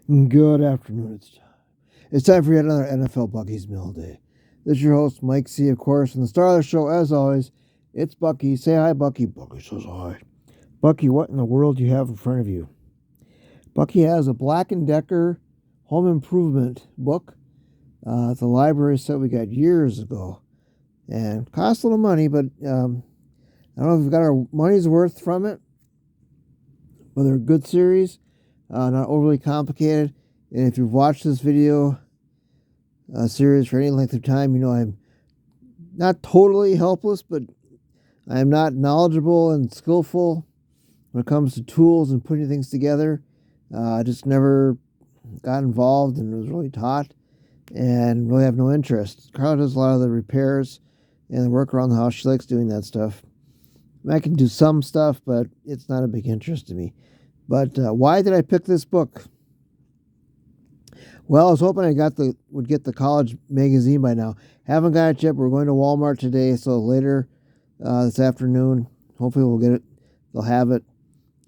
Good afternoon. It's time for yet another NFL Bucky's Mill Day. This is your host, Mike C., of course, and the star of the show, as always, it's Bucky. Say hi, Bucky. Bucky says hi. Bucky, what in the world do you have in front of you? Bucky has a Black & Decker home improvement book. It's a library set we got years ago. And costs a little money, but I don't know if we've got our money's worth from it. But they're a good series, not overly complicated. And if you've watched this video series for any length of time, you know I'm not totally helpless, but I am not knowledgeable and skillful when it comes to tools and putting things together. I just never got involved and was really taught and really have no interest. Carla does a lot of the repairs and the work around the house. She likes doing that stuff. I can do some stuff, but it's not a big interest to me. But why did I pick this book? Well, I was hoping would get the college magazine by now. Haven't got it yet. We're going to Walmart today, so later this afternoon, hopefully we'll get it. They'll have it,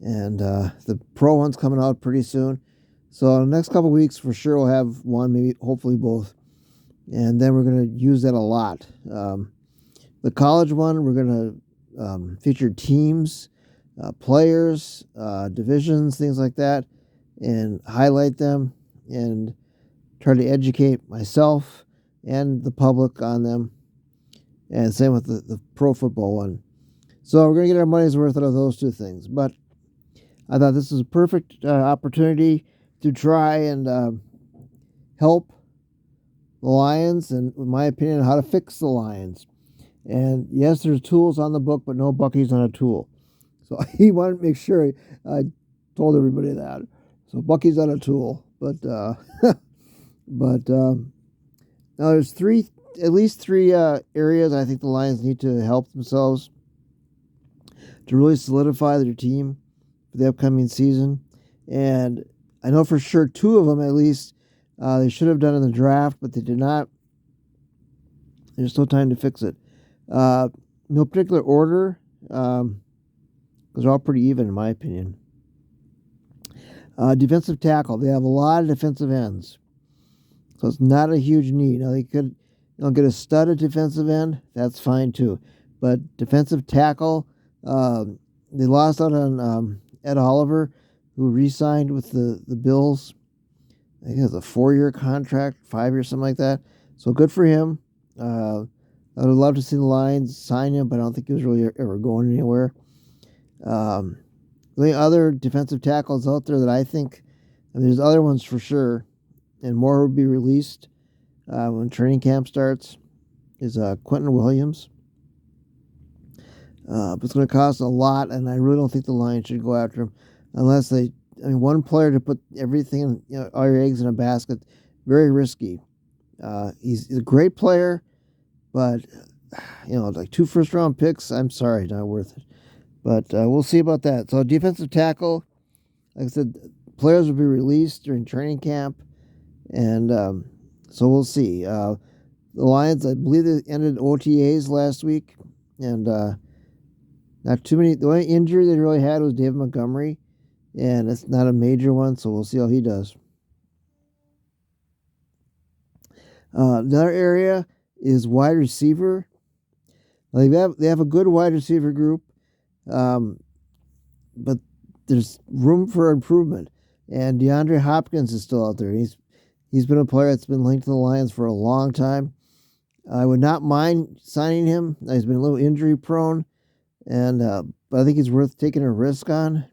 and the pro one's coming out pretty soon. So in the next couple of weeks, for sure, we'll have one, maybe hopefully both, and then we're going to use that a lot. The college one, we're going to feature teams, players, divisions, things like that, and highlight them and try to educate myself and the public on them. And same with the pro football one. So we're going to get our money's worth out of those two things. But I thought this is a perfect opportunity to try and help the Lions and, in my opinion, how to fix the Lions. And yes, there's tools on the book, but no Bucky's on a tool. So he wanted to make sure I told everybody that. So Bucky's on a tool. But now there's at least three areas I think the Lions need to help themselves to really solidify their team for the upcoming season. And I know for sure two of them at least they should have done in the draft, but they did not. There's no time to fix it. No particular order, because they're all pretty even in my opinion. Defensive tackle. They have a lot of defensive ends. So it's not a huge need. Now they could get a stud at defensive end. That's fine too. But defensive tackle, they lost out on Ed Oliver, who re-signed with the Bills. I think it's a 4-year contract, 5 years, something like that. So good for him. I would love to see the Lions sign him, but I don't think he was really ever going anywhere. The other defensive tackles out there that I think, and there's other ones for sure, and more will be released when training camp starts, is Quentin Williams. But it's going to cost a lot, and I really don't think the Lions should go after him unless one player to put everything, all your eggs in a basket, very risky. He's a great player, but like 2 first-round picks, I'm sorry, not worth it. But we'll see about that. So defensive tackle, like I said, players will be released during training camp, and so we'll see. The Lions, I believe they ended OTAs last week, and not too many. The only injury they really had was David Montgomery, and it's not a major one, so we'll see how he does. Another area is wide receiver. They have a good wide receiver group, but there's room for improvement. And DeAndre Hopkins is still out there. He's been a player that's been linked to the Lions for a long time. I would not mind signing him. He's been a little injury prone, and but I think he's worth taking a risk on.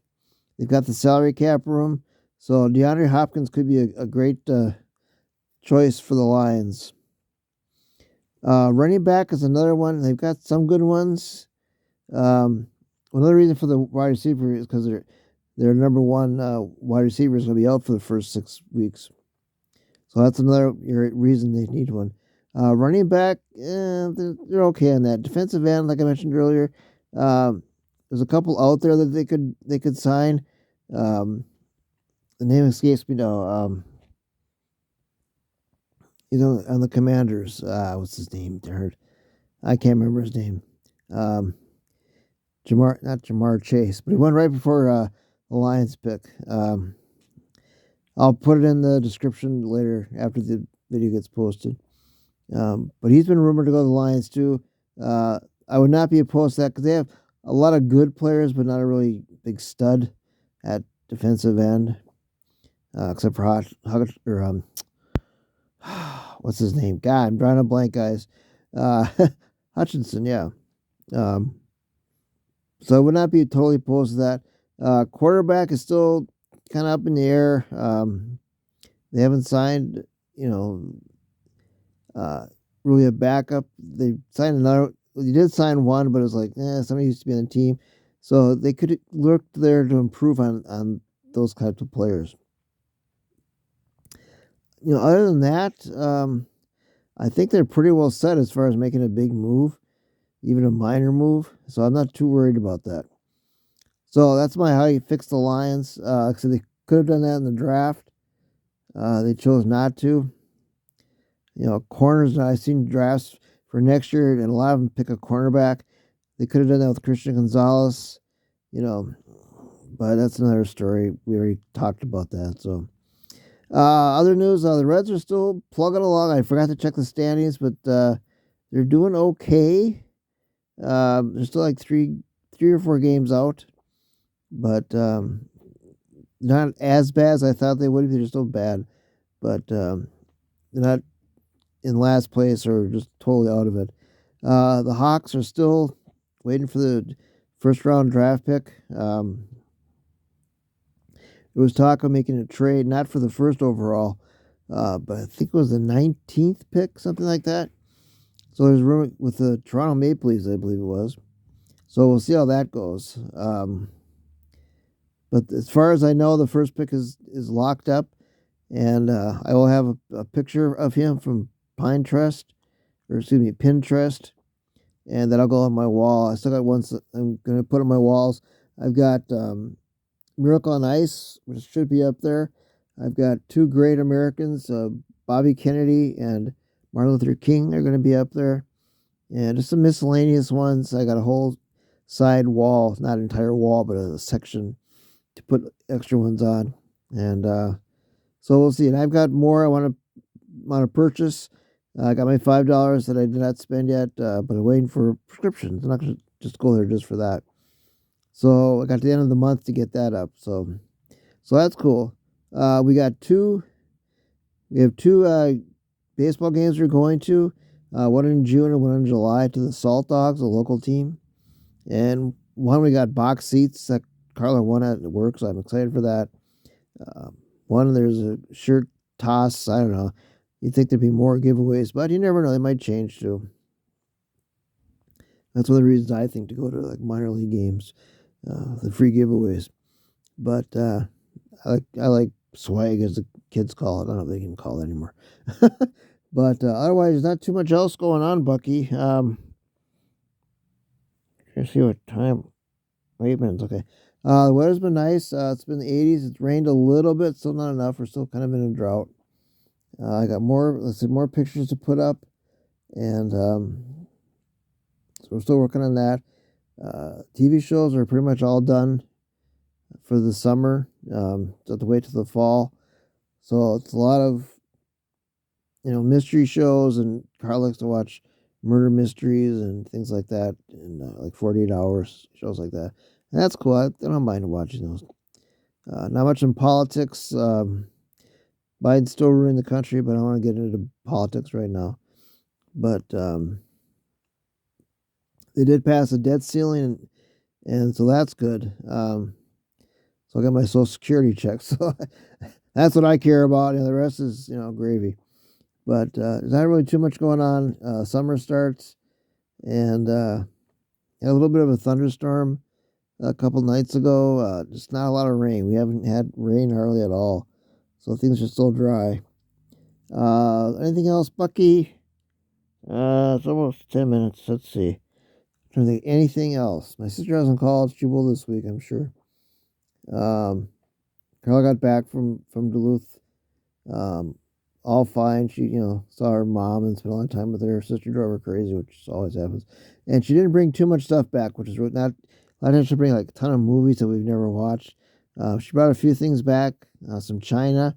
They've got the salary cap room, so DeAndre Hopkins could be a great choice for the Lions. Running back is another one. They've got some good ones. Another reason for the wide receiver is because their number one wide receiver is going to be out for the first 6 weeks. So that's another reason they need one. Running back, they're okay on that. Defensive end, like I mentioned earlier, there's a couple out there that they could sign. The name escapes me now. On the Commanders, what's his name? I can't remember his name. Not Jamar Chase, but he went right before the Lions pick. I'll put it in the description later after the video gets posted. But he's been rumored to go to the Lions too. I would not be opposed to that because they have a lot of good players, but not a really big stud at defensive end, except for what's his name? God, I'm drawing a blank, guys. Hutchinson, yeah. So I would not be totally opposed to that. Quarterback is still kind of up in the air. They haven't signed, really a backup. They signed another. They did sign one, but it was like, somebody used to be on the team, so they could look there to improve on those types of players. Other than that, I think they're pretty well set as far as making a big move, even a minor move. So I'm not too worried about that. So that's how you fix the Lions. So they could have done that in the draft. They chose not to. Corners, I've seen drafts for next year, and a lot of them pick a cornerback. They could have done that with Christian Gonzalez, but that's another story. We already talked about that. So, other news, the Reds are still plugging along. I forgot to check the standings, but they're doing okay. They're still like three or four games out, but not as bad as I thought they would be. They're still bad, but they're not in last place or just totally out of it. The Hawks are still waiting for the first round draft pick. There was talk of making a trade, not for the first overall, but I think it was the 19th pick, something like that. So there's room with the Toronto Maple Leafs, I believe it was. So we'll see how that goes. But as far as I know, the first pick is locked up, and I will have a picture of him from Pinterest, and that'll go on my wall. I still got one I'm going to put on my walls. I've got Miracle on Ice, which should be up there. I've got two great Americans, Bobby Kennedy and Martin Luther King are going to be up there. And just some miscellaneous ones. I got a whole side wall, not an entire wall, but a section to put extra ones on. And so we'll see. And I've got more I want to purchase. I got my $5 that I did not spend yet, but I'm waiting for prescriptions. I'm not going to just go there just for that. So I got to the end of the month to get that up. So that's cool. We have two baseball games we're going to. One in June and one in July to the Salt Dogs, a local team. And one we got box seats that Carla won at work, so I'm excited for that. One, there's a shirt toss. I don't know. You'd think there'd be more giveaways, but you never know. They might change too. That's one of the reasons I think to go to like minor league games, the free giveaways. But I like swag, as the kids call it. I don't know if they can call it anymore. But otherwise, there's not too much else going on, Bucky. Trying to see what time. 8 minutes, okay. The weather's been nice. It's been the 80s. It's rained a little bit, still not enough. We're still kind of in a drought. I got more pictures to put up, and so we're still working on that. TV shows are pretty much all done for the summer. So have to wait till the fall. So it's a lot of mystery shows, and Carl likes to watch murder mysteries and things like that, and like 48 hours shows like that. And that's cool. I don't mind watching those. Not much in politics. Biden's still ruling the country, but I don't want to get into politics right now. But they did pass a debt ceiling, and so that's good. So I got my Social Security check. So that's what I care about. The rest is, gravy. But there's not really too much going on. Summer starts, and had a little bit of a thunderstorm a couple nights ago. Just not a lot of rain. We haven't had rain hardly at all. So things are still dry. Anything else, Bucky? It's almost 10 minutes. Let's see. I'm trying to think anything else. My sister hasn't called. She will this week, I'm sure. Carla got back from Duluth. All fine. She, saw her mom and spent a lot of time with her. Her sister drove her crazy, which always happens. And she didn't bring too much stuff back, which is not. A lot of times she'll bring like a ton of movies that we've never watched. She brought a few things back, some china.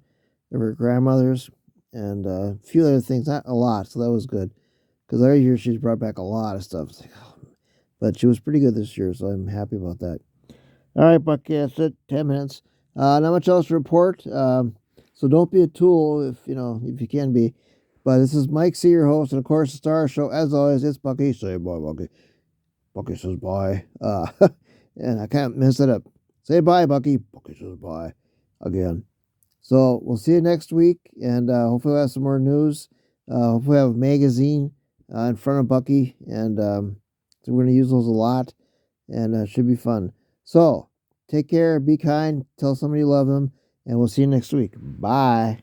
of her grandmother's, and a few other things. Not a lot, so that was good. Because every year she's brought back a lot of stuff. It's like, oh, but she was pretty good this year, so I'm happy about that. All right, Bucky, that's it. 10 minutes. Not much else to report. So don't be a tool if you can be. But this is Mike C, your host, and of course the Star Show. As always, it's Bucky. Say bye, Bucky. Bucky says bye. And I can't mess it up. Say bye, Bucky. Bucky says bye again. So we'll see you next week, and hopefully we'll have some more news. Hopefully we'll have a magazine in front of Bucky, and so we're going to use those a lot, and it should be fun. So take care, be kind, tell somebody you love them, and we'll see you next week. Bye.